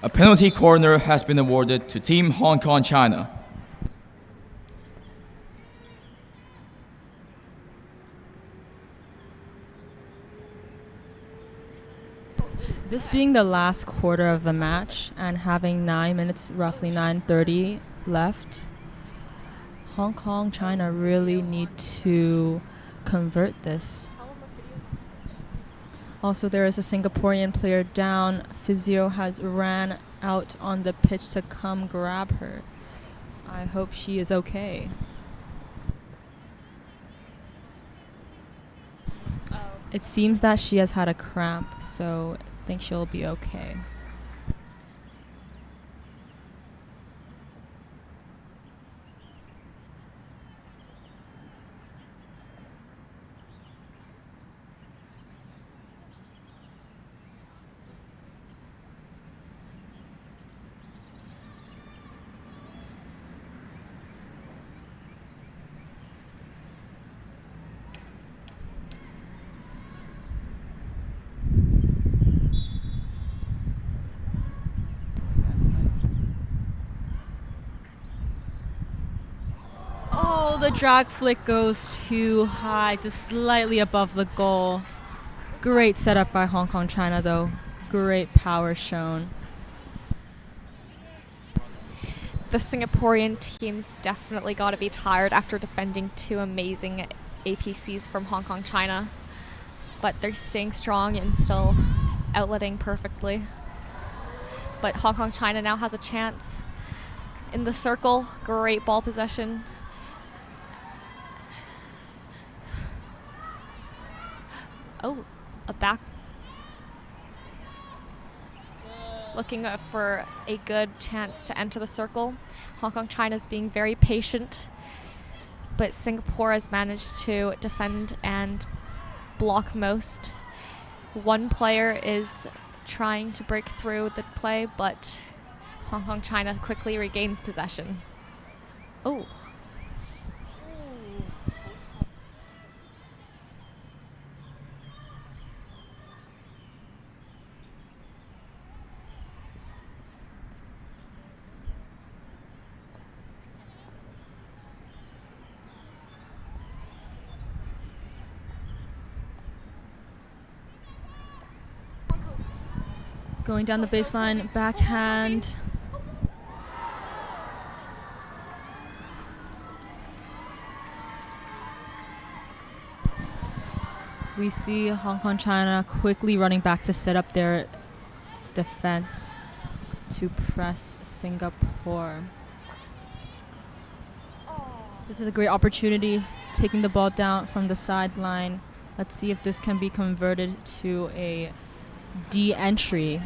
A penalty corner has been awarded to Team Hong Kong China.
This being the last quarter of the match and having 9 minutes, roughly 9:30 left, Hong Kong, China really need to convert this. Also, there is a Singaporean player down. Physio has ran out on the pitch to come grab her. I hope she is okay. It seems that she has had a cramp, so I think she'll be okay. The drag flick goes too high, just slightly above the goal. Great setup by Hong Kong China though. Great power shown.
The Singaporean team's definitely got to be tired after defending 2 amazing APCs from Hong Kong China. But they're staying strong and still outletting perfectly. But Hong Kong China now has a chance. In the circle, great ball possession. Oh, a back. Looking for a good chance to enter the circle. Hong Kong China's being very patient, but Singapore has managed to defend and block most. One player is trying to break through the play, but Hong Kong China quickly regains possession. Oh.
Going down the baseline, backhand. We see Hong Kong China quickly running back to set up their defense to press Singapore. This is a great opportunity, taking the ball down from the sideline. Let's see if this can be converted to a D entry.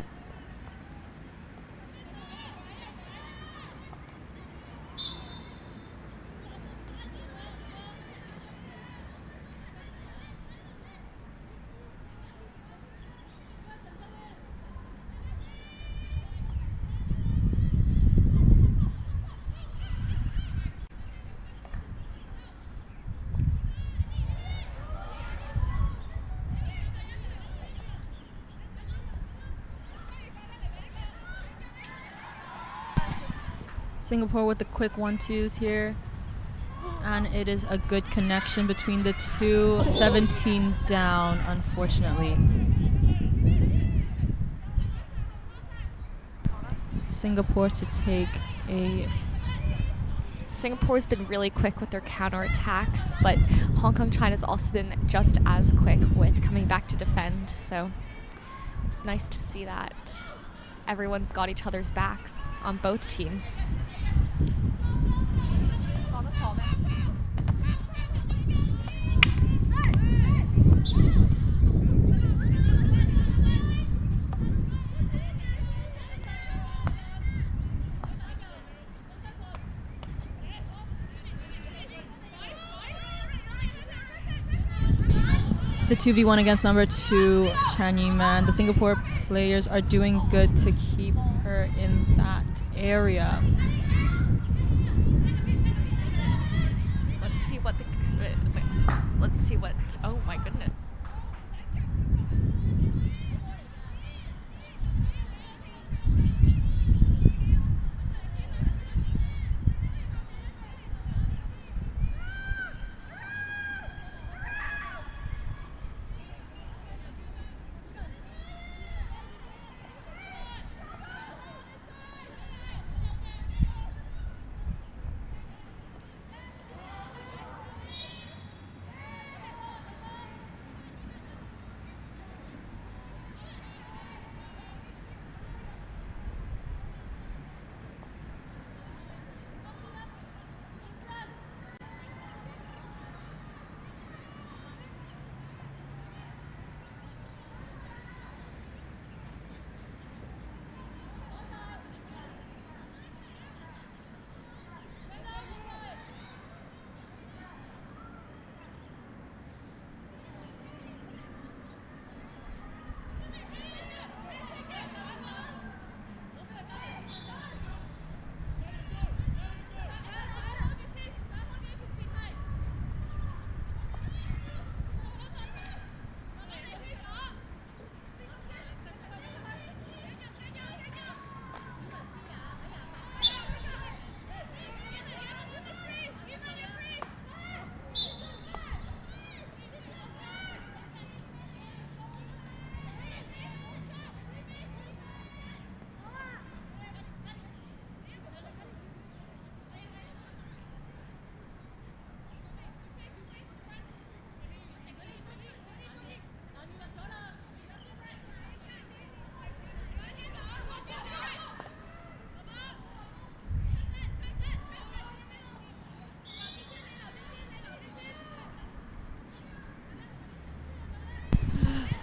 Singapore with the quick 1-2s here. And it is a good connection between the two. 17 down, unfortunately. Singapore to take a...
Singapore's been really quick with their counterattacks, but Hong Kong China's also been just as quick with coming back to defend. So it's nice to see that everyone's got each other's backs on both teams.
It's a 2v1 against number 2, Chan Yi-man. The Singapore players are doing good to keep her in that area.
Let's see what, oh my goodness.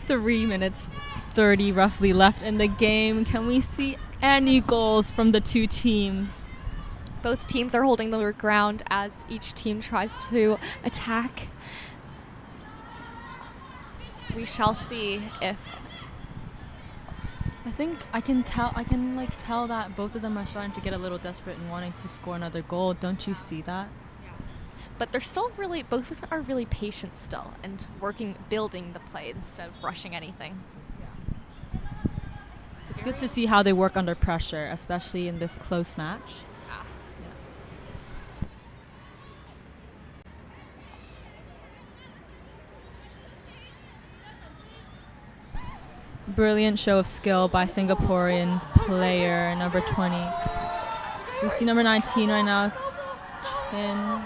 Three minutes 30 roughly left in the game. Can we see any goals from the two teams?
Both teams are holding their ground as each team tries to attack. We shall see if...
I think I can tell that both of them are starting to get a little desperate and wanting to score another goal. Don't you see that?
But they're still really, both of them are really patient still and building the play instead of rushing anything.
It's good to see how they work under pressure, especially in this close match. Brilliant show of skill by Singaporean player number 20. We see number 19 right now, Chin.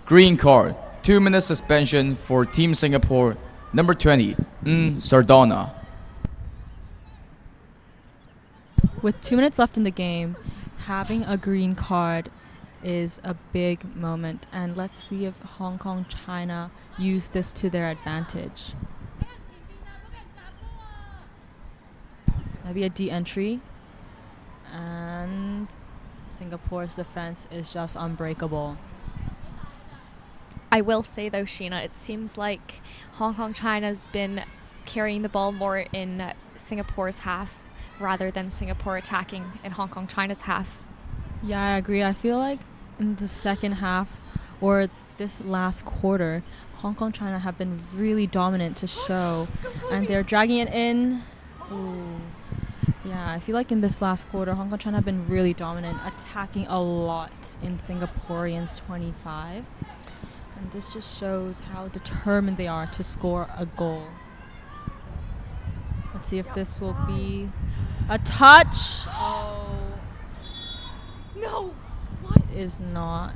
Green card. 2-minute suspension for Team Singapore. Number 20, Sardona.
With 2 minutes left in the game, having a green card is a big moment, and let's see if Hong Kong China use this to their advantage. Maybe a D entry, and Singapore's defense is just unbreakable.
I will say though, Sheena, it seems like Hong Kong China's been carrying the ball more in Singapore's half rather than Singapore attacking in Hong Kong China's half.
Yeah, I agree. I feel like in the second half or this last quarter, Hong Kong China have been really dominant to show, and they're dragging it in. Ooh. Yeah, I feel like in this last quarter, Hong Kong China have been really dominant, attacking a lot in Singaporeans 25. And this just shows how determined they are to score a goal. Let's see if this will be a touch. Oh.
No!
It is not.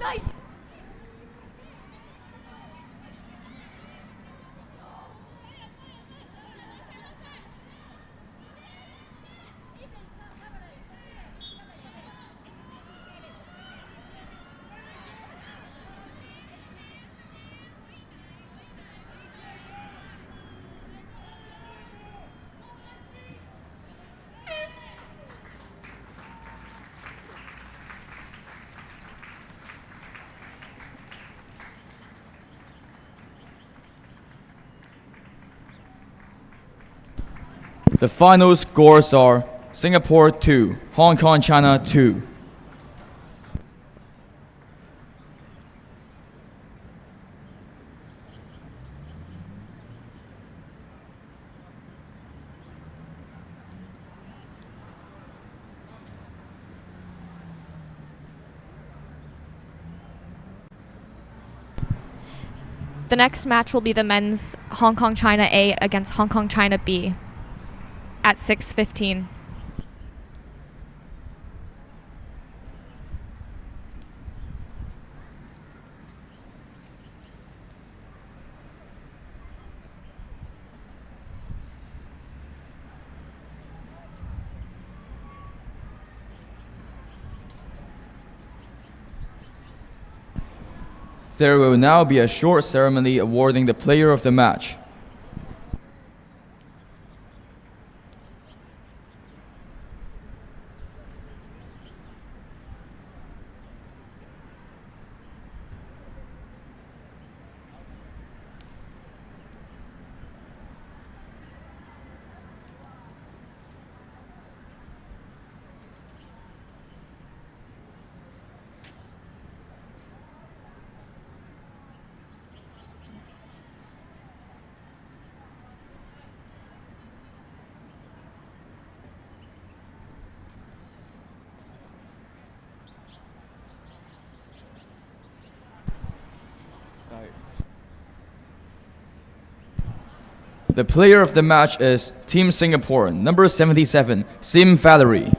Nice!
The final scores are Singapore 2, Hong Kong China 2.
The next match will be the men's Hong Kong China A against Hong Kong China B at 6:15.
There will now be a short ceremony awarding the player of the match. The player of the match is Team Singapore, number 77, Sim Valerie.